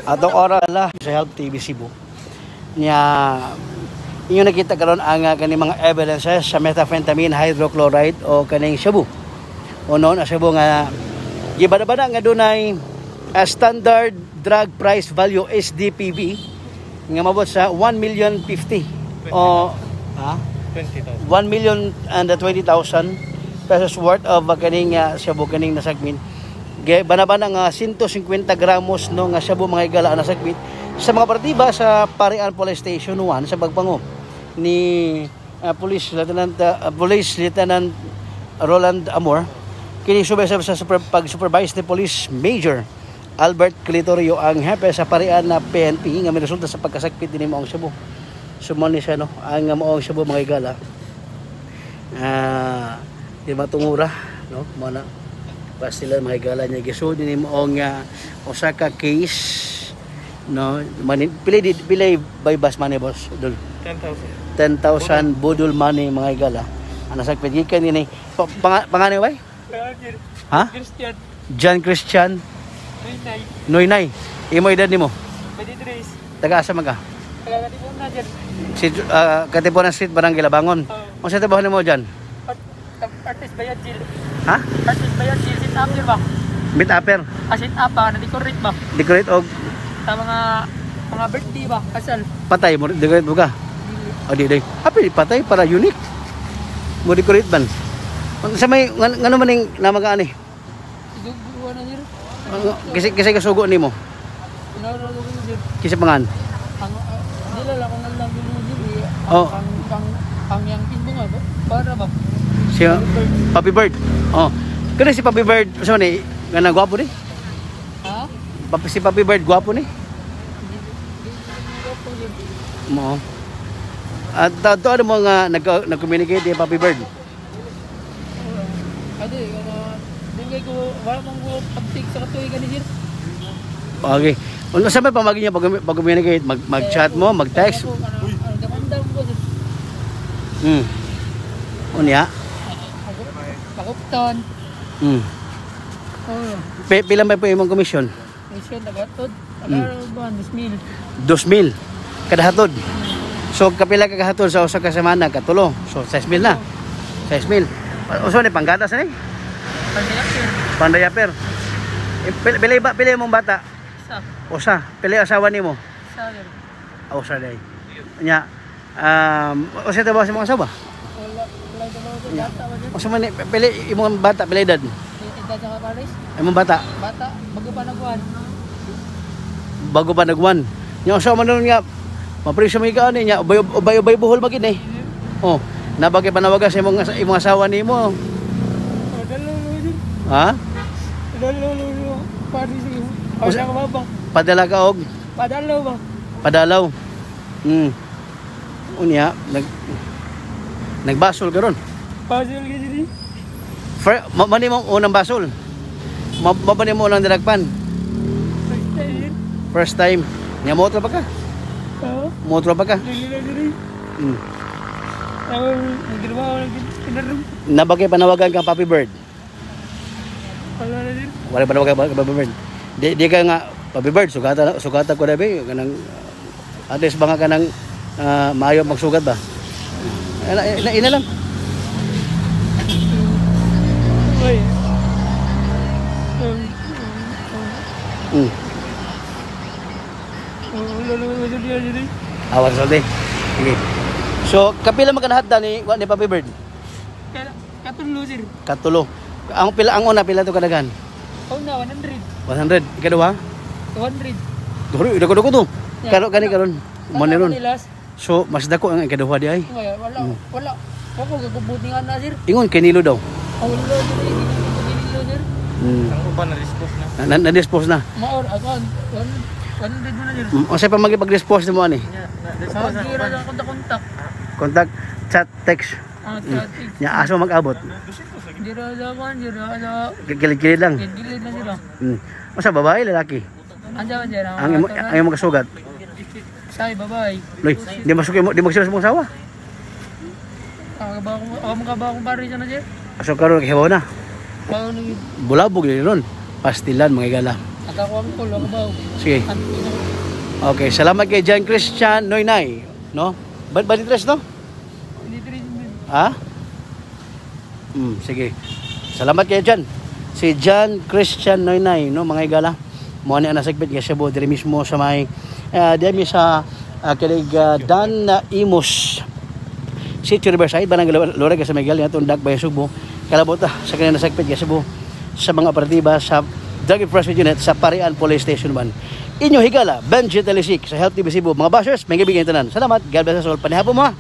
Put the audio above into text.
Atong oras la sa Help TV Cebu. Nya inyo nakita karon ang kani mga evidences sa methamphetamine hydrochloride o kaning shabu. O noon ang shabu nga gibada-bada nga dunay standard drug price value SDPV nga mabot sa 1,050,000 o 1,020,000 pesos worth of kaning shabu kaning nasagmin. Bana-bana nga 150 gramos no nga shabu mga igala na sagbit sa mga partiba sa Parian Police Station 1 sa pagpango ni Police Lieutenant Roland Amor kini subay sa pag-supervise ni Police Major Albert Clitorio ang hepe sa Parian na PNP nga may resulta sa pagkasakpit ni maong shabu. Sumon ni siya no ang maong shabu mga igala di matungura no mana pastila mga igala niya gisud ni maong Osaka case no pilay by bus money boss dul 10,000 budol money mga igala ana sa pedikan ni pangani way ha John Christian Noynay imo edad nimo 23 taga asa maga taga Katipunan dyan si Katipunan Street Barangay Labangon unsa trabaho nimo dyan artist bayad Jill ha artist bayad Jill sit up ba bit upper sit up ba na decorate ba decorate og sa mga birthday ba kasal patay mo decorate mo ka o di api patay para unique mo decorate ban sa may ngano man ning namaga ani dugo na niya kasi kasugo nimo kisa pangan dila la ko lang dili oh ang yang timbong ba para ba si Papi Bird oh kana si Papi Bird sa ni ngana gwapo ni ha si Papi Bird gwapo ni mo at to ano mo nga nag-communicate ni Papi Bird ade dingay ko wala mong pagtik sa katuig ani sir okay ano sa may pamagi niya pag-communicate mag-chat mo mag-text unya pakupton pila may po imong komisyon komisyon nagatod ba 2,000 kada hatod so kapila ka hatod sa usa ka semana katulo so 6,000 na 6,000 uso ni panggatas ni pandayaper pila imong bata usa pila asawa nimo usa day nya usa ta ba sa mga asawa usa man pila imong bata pila edad imong bata bago pa nagwan nya usa man nga mapresyo mo ikaw niya ubay buhol magid eh oh nabagay panawagan sa imong asawa nimo ha padala ka og padalaw unya nagbasol karon basol gid mani mo unang basol mabani mo unang diragpan first time nya motor pa ka motor pa ka nabagay panawagan kang Papi Bird wala panawagan kang Papi Bird di ka nga Papi Bird sugata ko dabi kanang at least banga kanang maayo magsugat ba ina lang oy awan saldi sige so kapila magkanahadda ni Papi Bird katulo sir katulo ang una pila to kadagan una 100 ikaduha 200 dako to karo kani karon mo ni ron so mas dako ang ikaduha di ay wala ako gagubutingan na sir ingon kinilo daw wala kinilo sir ang uban na dispose na maor akon 100 na sir o sa pag-dispose mo ani kontak chat text nya aso mag-abot dira kilid lang sila masa babae lalaki ang imong kasugat say babae loy di masuk di magsila sa mong asawa ako makabaw akong pari siya na siya aso karon kihabaw na bulabog din ron pastilan mga igala Nakakuha ko, wala ba? Sige. Okay, salamat kay John Christian Noynay, no? Balitres, no? Ha? Sige. Salamat kay John. Si John Christian Noynay, no, mga igala. Mo ni ana segment kay Cebu diri mismo sa may diri sa kilig Dan Imus City Riverside banang Loreg sa Miguel atong Dagbay Subo. Kalabot sa kanina segment kay Cebu sa mga operatiba sa Drug Enforcement Unit sa Parian Police Station 1. Inyo higala, Benji Telisik sa Health TV Cebu. Mga bashers, may gabigay tanan. Salamat. God bless us all. Panihapon mo ha.